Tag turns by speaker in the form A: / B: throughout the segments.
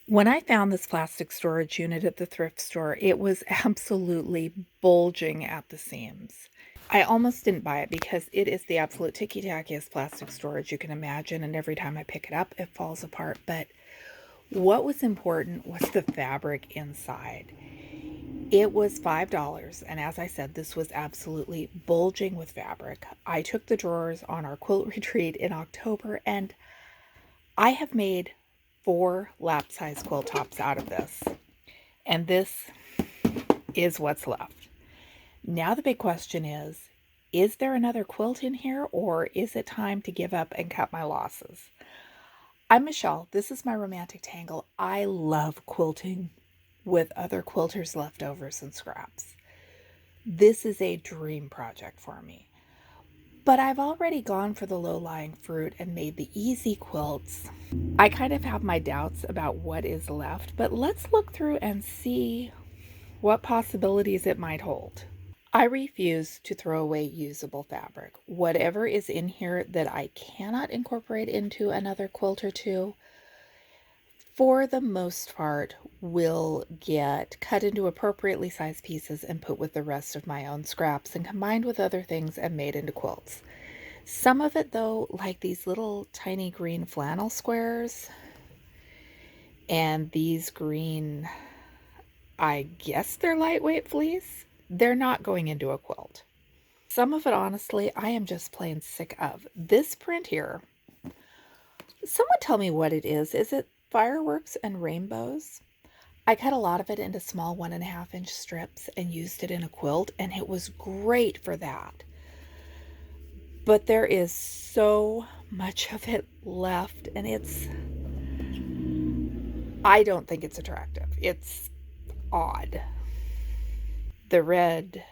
A: When I found this plastic storage unit at the thrift store, it was absolutely bulging at the seams. I almost didn't buy it because it is the absolute ticky-tackiest plastic storage you can imagine, and every time I pick it up, it falls apart. But what was important was the fabric inside. It was $5, and as I said, this was absolutely bulging with fabric. I took the drawers on our quilt retreat in October, and I have made 4 lap-size quilt tops out of this. And this is what's left. Now the big question is there another quilt in here, or is it time to give up and cut my losses? I'm Michelle. This is my romantic tangle. I love quilting with other quilters' leftovers and scraps. This is a dream project for me. But I've already gone for the low-lying fruit and made the easy quilts. I kind of have my doubts about what is left, but let's look through and see what possibilities it might hold. I refuse to throw away usable fabric. Whatever is in here that I cannot incorporate into another quilt or two, for the most part, will get cut into appropriately sized pieces and put with the rest of my own scraps and combined with other things and made into quilts. Some of it, though, like these little tiny green flannel squares and these green, I guess they're lightweight fleece, they're not going into a quilt. Some of it, honestly, I am just plain sick of. This print here, someone tell me what it is. Is it fireworks and rainbows? I cut a lot of it into small 1.5-inch strips and used it in a quilt, and it was great for that. But there is so much of it left, and I don't think it's attractive. It's odd. The red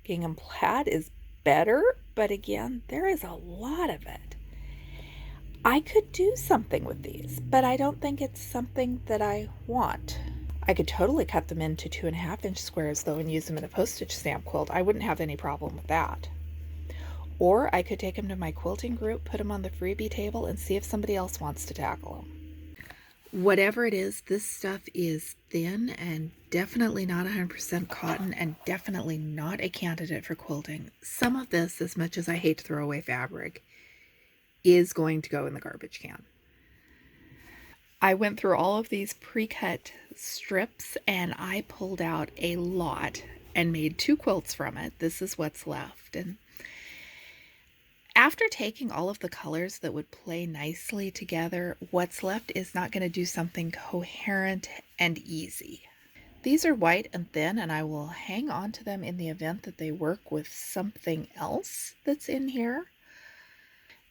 A: gingham plaid is better, but again, there is a lot of it. I could do something with these, but I don't think it's something that I want. I could totally cut them into 2.5-inch squares though and use them in a postage stamp quilt. I wouldn't have any problem with that. Or I could take them to my quilting group, put them on the freebie table, and see if somebody else wants to tackle them. Whatever it is, this stuff is thin and definitely not 100% cotton and definitely not a candidate for quilting. Some of this, as much as I hate to throw away fabric, is going to go in the garbage can. I went through all of these pre-cut strips and I pulled out a lot and made 2 quilts from it. This is what's left. And after taking all of the colors that would play nicely together, what's left is not going to do something coherent and easy. These are white and thin, and I will hang on to them in the event that they work with something else that's in here.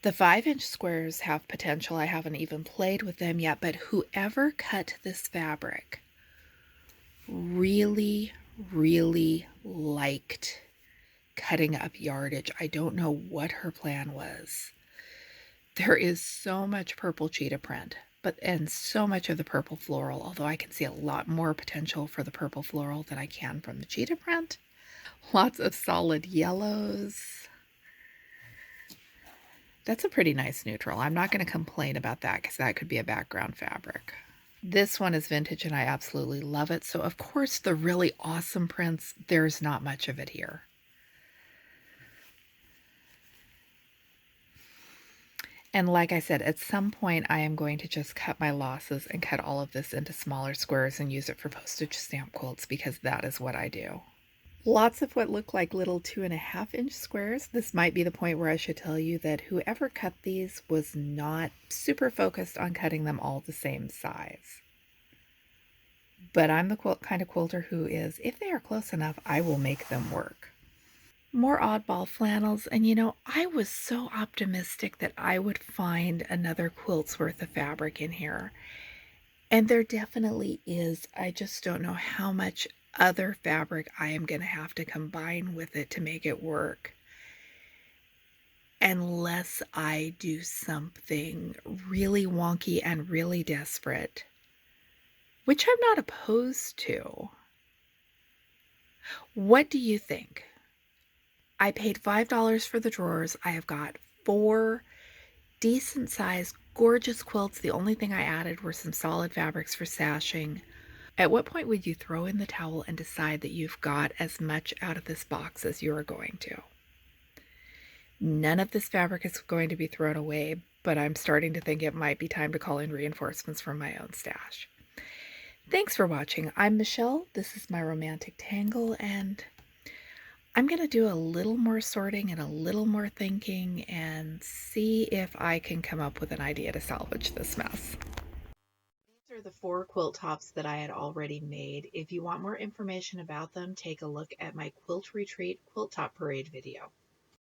A: The 5-inch squares have potential. I haven't even played with them yet, but whoever cut this fabric really, really liked cutting up yardage. I don't know what her plan was. There is so much purple cheetah print, and so much of the purple floral, although I can see a lot more potential for the purple floral than I can from the cheetah print. Lots of solid yellows. That's a pretty nice neutral. I'm not going to complain about that because that could be a background fabric. This one is vintage and I absolutely love it. So of course the really awesome prints, there's not much of it here. And like I said, at some point I am going to just cut my losses and cut all of this into smaller squares and use it for postage stamp quilts because that is what I do. Lots of what look like little 2.5-inch squares. This might be the point where I should tell you that whoever cut these was not super focused on cutting them all the same size. But I'm the kind of quilter who is, if they are close enough, I will make them work. More oddball flannels, and I was so optimistic that I would find another quilt's worth of fabric in here. And there definitely is. I just don't know how much other fabric I am going to have to combine with it to make it work. Unless I do something really wonky and really desperate, which I'm not opposed to. What do you think? I paid $5 for the drawers. I have got 4 decent sized Gorgeous quilts. The only thing I added were some solid fabrics for sashing. At what point would you throw in the towel and decide that you've got as much out of this box as you are going to? None of this fabric is going to be thrown away, but I'm starting to think it might be time to call in reinforcements from my own stash. Thanks for watching. I'm Michelle. This is my romantic tangle, and I'm going to do a little more sorting and a little more thinking and see if I can come up with an idea to salvage this mess. These are the 4 quilt tops that I had already made. If you want more information about them, take a look at my Quilt Retreat Quilt Top Parade video.